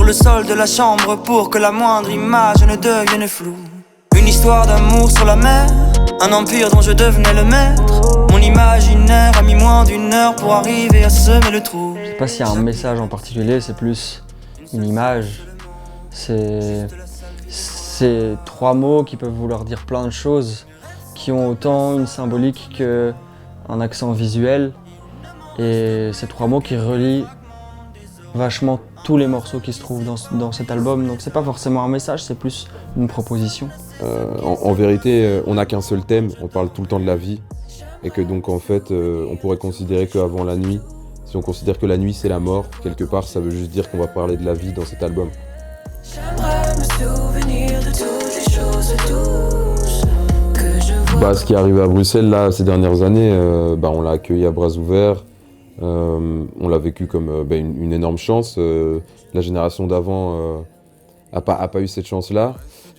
le sol de la chambre pour que la moindre image ne devienne floue. Une histoire d'amour sur la mer, un empire dont je devenais le maître. Mon imaginaire a mis moins d'une heure pour arriver à semer le trou. Je sais pas s'il y a un message en particulier, c'est plus une image. C'est 3 mots qui peuvent vouloir dire plein de choses, qui ont autant une symbolique qu'un accent visuel. Et ces 3 mots qui relient vachement tous les morceaux qui se trouvent dans cet album. Donc c'est pas forcément un message, c'est plus une proposition. En vérité, on n'a qu'un seul thème, on parle tout le temps de la vie. Et que donc en fait, on pourrait considérer qu'avant la nuit, si on considère que la nuit c'est la mort, quelque part ça veut juste dire qu'on va parler de la vie dans cet album. J'aimerais me souvenir de toutes les choses douces que je vois. Ce qui est arrivé à Bruxelles là, ces dernières années, on l'a accueilli à bras ouverts. On l'a vécu comme une énorme chance. La génération d'avant a pas eu cette chance-là.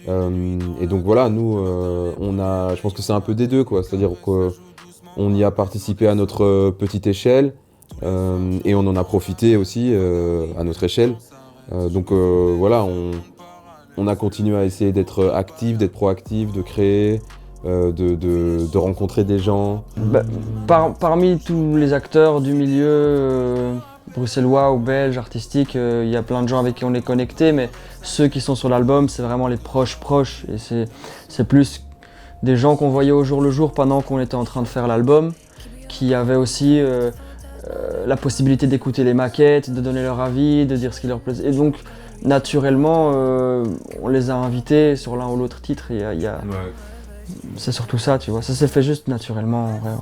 Et donc voilà, nous, je pense que c'est un peu des deux, quoi. C'est-à-dire qu'on y a participé à notre petite échelle et on en a profité aussi à notre échelle. Voilà, on a continué à essayer d'être actif, d'être proactif, de créer. De rencontrer des gens. Parmi tous les acteurs du milieu bruxellois ou belge, artistique, il y a plein de gens avec qui on est connecté, mais ceux qui sont sur l'album, c'est vraiment les proches. Et c'est plus des gens qu'on voyait au jour le jour pendant qu'on était en train de faire l'album, qui avaient aussi la possibilité d'écouter les maquettes, de donner leur avis, de dire ce qui leur plaisait. Et donc, naturellement, on les a invités sur l'un ou l'autre titre. Ouais. C'est surtout ça, tu vois. Ça s'est fait juste naturellement, en vrai.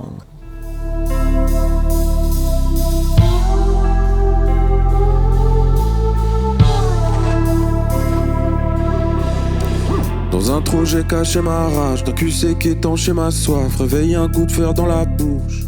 Dans un trou j'ai caché ma rage, d'un cul sec étanché ma soif, réveillé un coup de fer dans la bouche.